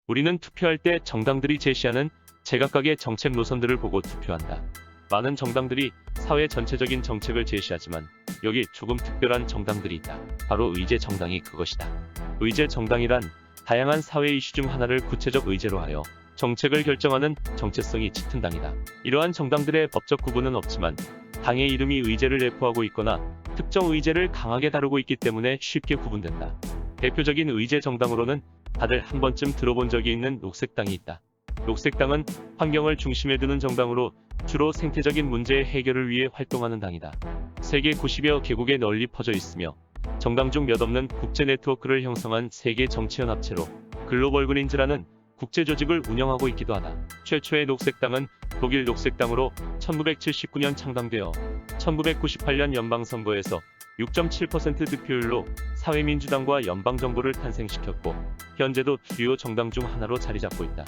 우리는 투표할 때 정당들이 제시하는 제각각의 정책 노선들을 보고 투표한다. 많은 정당들이 사회 전체적인 정책을 제시하지만 여기 조금 특별한 정당들이 있다. 바로 의제 정당이 그것이다. 의제 정당이란 다양한 사회 이슈 중 하나를 구체적 의제로 하여 정책을 결정하는 정체성이 짙은 당이다. 이러한 정당들의 법적 구분은 없지만 당의 이름이 의제를 내포하고 있거나 특정 의제를 강하게 다루고 있기 때문에 쉽게 구분된다. 대표적인 의제 정당으로는 다들 한 번쯤 들어본 적이 있는 녹색당이 있다. 녹색당은 환경을 중심에 두는 정당으로 주로 생태적인 문제의 해결을 위해 활동하는 당이다. 세계 90여 개국에 널리 퍼져 있으며 정당 중 몇 없는 국제 네트워크를 형성한 세계 정치연합체로 글로벌 그린즈라는 국제조직을 운영하고 있기도 하다. 최초의 녹색당은 독일 녹색당으로 1979년 창당되어 1998년 연방선거에서 6.7% 득표율로 사회민주당과 연방정부를 탄생시켰고 현재도 주요 정당 중 하나로 자리 잡고 있다.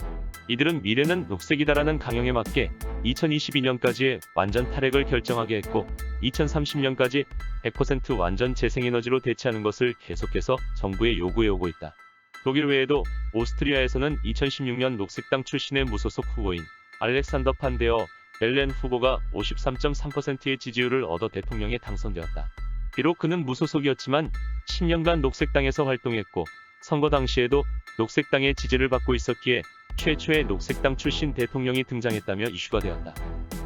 이들은 미래는 녹색이다라는 강령에 맞게 2022년까지의 완전 탈핵을 결정하게 했고 2030년까지 100% 완전 재생에너지로 대체하는 것을 계속해서 정부에 요구해오고 있다. 독일 외에도 오스트리아에서는 2016년 녹색당 출신의 무소속 후보인 알렉산더 판 데어 벨렌 후보가 53.3%의 지지율을 얻어 대통령에 당선되었다. 비록 그는 무소속이었지만 10년간 녹색당에서 활동했고 선거 당시에도 녹색당의 지지를 받고 있었기에 최초의 녹색당 출신 대통령이 등장했다며 이슈가 되었다.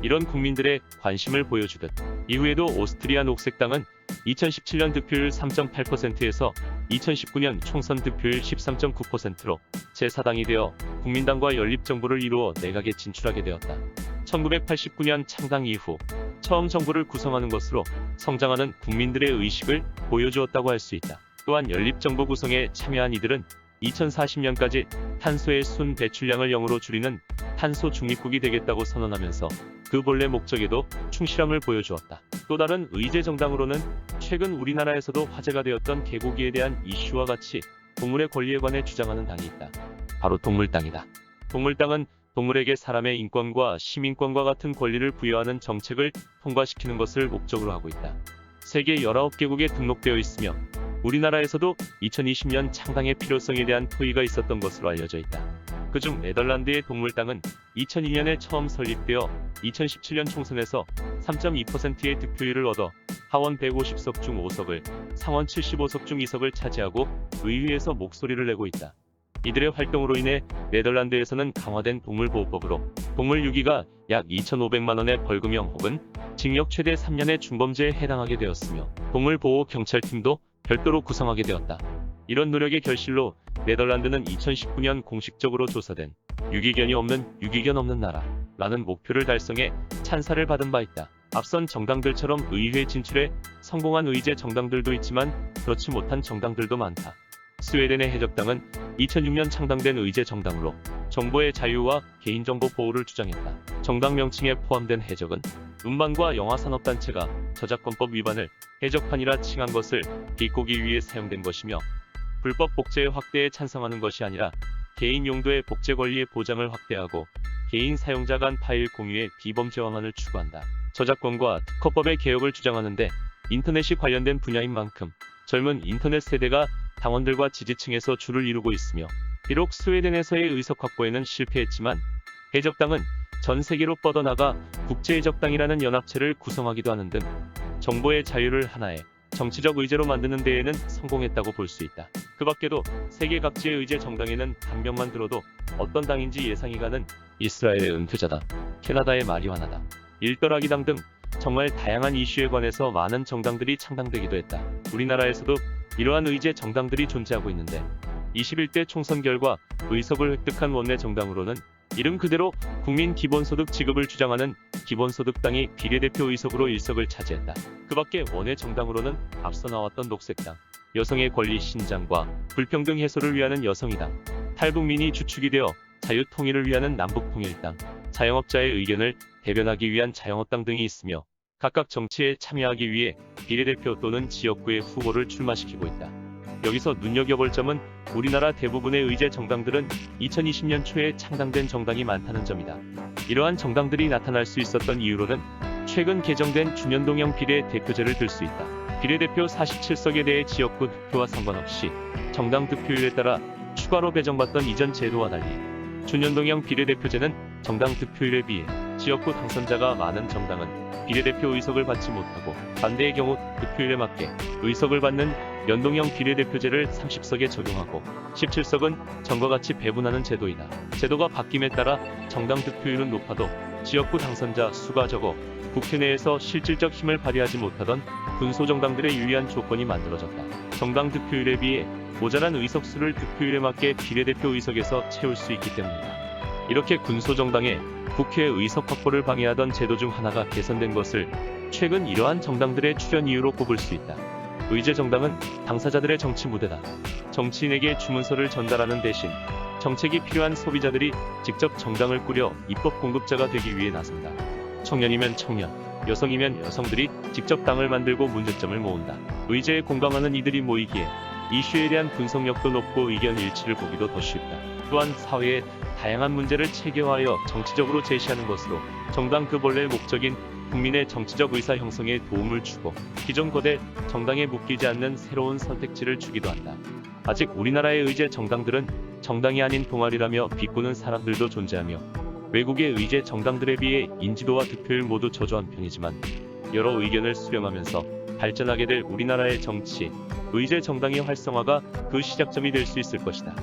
이런 국민들의 관심을 보여주듯 이후에도 오스트리아 녹색당은 2017년 득표율 3.8%에서 2019년 총선 득표율 13.9%로 제4당이 되어 국민당과 연립정부를 이루어 내각에 진출하게 되었다. 1989년 창당 이후 처음 정부를 구성하는 것으로 성장하는 국민들의 의식을 보여주었다고 할 수 있다. 또한 연립정부 구성에 참여한 이들은 2040년까지 탄소의 순 배출량을 0으로 줄이는 탄소 중립국이 되겠다고 선언하면서 그 본래 목적에도 충실함을 보여주었다. 또 다른 의제 정당으로는 최근 우리나라에서도 화제가 되었던 개고기에 대한 이슈와 같이 동물의 권리에 관해 주장하는 당이 있다. 바로 동물당이다. 동물당은 동물에게 사람의 인권과 시민권과 같은 권리를 부여하는 정책을 통과시키는 것을 목적으로 하고 있다. 세계 19개국에 등록되어 있으며 우리나라에서도 2020년 창당의 필요성에 대한 토의가 있었던 것으로 알려져 있다. 그중 네덜란드의 동물당은 2002년에 처음 설립되어 2017년 총선에서 3.2%의 득표율을 얻어 하원 150석 중 5석을, 상원 75석 중 2석을 차지하고 의회에서 목소리를 내고 있다. 이들의 활동으로 인해 네덜란드에서는 강화된 동물보호법으로 동물 유기가 약 2,500만 원의 벌금형 혹은 징역 최대 3년의 중범죄에 해당하게 되었으며 동물보호경찰팀도 별도로 구성하게 되었다. 이런 노력의 결실로 네덜란드는 2019년 공식적으로 조사된 유기견이 없는 유기견 없는 나라라는 목표를 달성해 찬사를 받은 바 있다. 앞선 정당들처럼 의회 진출에 성공한 의제 정당들도 있지만 그렇지 못한 정당들도 많다. 스웨덴의 해적당은 2006년 창당된 의제 정당으로 정보의 자유와 개인정보 보호를 주장했다. 정당 명칭에 포함된 해적은 음반과 영화산업단체가 저작권법 위반을 해적판이라 칭한 것을 비꼬기 위해 사용된 것이며 불법 복제의 확대에 찬성하는 것이 아니라 개인 용도의 복제 권리의 보장을 확대하고 개인 사용자 간 파일 공유의 비범죄화만을 추구한다. 저작권과 특허법의 개혁을 주장하는데 인터넷이 관련된 분야인 만큼 젊은 인터넷 세대가 당원들과 지지층에서 줄을 이루고 있으며 비록 스웨덴에서의 의석 확보에는 실패했지만 해적당은 전 세계로 뻗어나가 국제해적당이라는 연합체를 구성하기도 하는 등 정보의 자유를 하나의 정치적 의제로 만드는 데에는 성공했다고 볼 수 있다. 그 밖에도 세계 각지의 의제 정당에는 당명만 들어도 어떤 당인지 예상이 가는 이스라엘의 은퇴자다, 캐나다의 마리화나다, 일더라기당 등 정말 다양한 이슈에 관해서 많은 정당들이 창당되기도 했다. 우리나라에서도 이러한 의제 정당들이 존재하고 있는데 21대 총선 결과 의석을 획득한 원내 정당으로는 이름 그대로 국민 기본소득 지급을 주장하는 기본소득당이 비례대표 의석으로 1석을 차지했다. 그 밖에 원외 정당으로는 앞서 나왔던 녹색당, 여성의 권리 신장과 불평등 해소를 위하는 여성의당, 탈북민이 주축이 되어 자유통일을 위하는 남북통일당, 자영업자의 의견을 대변하기 위한 자영업당 등이 있으며 각각 정치에 참여하기 위해 비례대표 또는 지역구의 후보를 출마시키고 있다. 여기서 눈여겨볼 점은 우리나라 대부분의 의제 정당들은 2020년 초에 창당된 정당이 많다는 점이다. 이러한 정당들이 나타날 수 있었던 이유로는 최근 개정된 준연동형 비례대표제를 들 수 있다. 비례대표 47석에 대해 지역구 득표와 상관없이 정당 득표율에 따라 추가로 배정받던 이전 제도와 달리 준연동형 비례대표제는 정당 득표율에 비해 지역구 당선자가 많은 정당은 비례대표 의석을 받지 못하고, 반대의 경우 득표율에 맞게 의석을 받는 연동형 비례대표제를 30석에 적용하고 17석은 전과 같이 배분하는 제도이다. 제도가 바뀜에 따라 정당 득표율은 높아도 지역구 당선자 수가 적어 국회 내에서 실질적 힘을 발휘하지 못하던 군소정당들의 유리한 조건이 만들어졌다. 정당 득표율에 비해 모자란 의석수를 득표율에 맞게 비례대표 의석에서 채울 수 있기 때문이다. 이렇게 군소정당의 국회 의석 확보를 방해하던 제도 중 하나가 개선된 것을 최근 이러한 정당들의 출현 이유로 꼽을 수 있다. 의제정당은 당사자들의 정치 무대다. 정치인에게 주문서를 전달하는 대신 정책이 필요한 소비자들이 직접 정당을 꾸려 입법 공급자가 되기 위해 나선다. 청년이면 청년, 여성이면 여성들이 직접 당을 만들고 문제점을 모은다. 의제에 공감하는 이들이 모이기에 이슈에 대한 분석력도 높고 의견 일치를 보기도 더 쉽다. 또한 사회의 다양한 문제를 체계화하여 정치적으로 제시하는 것으로 정당 그 본래의 목적인 국민의 정치적 의사 형성에 도움을 주고, 기존 거대 정당에 묶이지 않는 새로운 선택지를 주기도 한다. 아직 우리나라의 의제 정당들은 정당이 아닌 동아리라며 비꼬는 사람들도 존재하며, 외국의 의제 정당들에 비해 인지도와 득표율 모두 저조한 편이지만, 여러 의견을 수렴하면서 발전하게 될 우리나라의 정치, 의제 정당의 활성화가 그 시작점이 될 수 있을 것이다.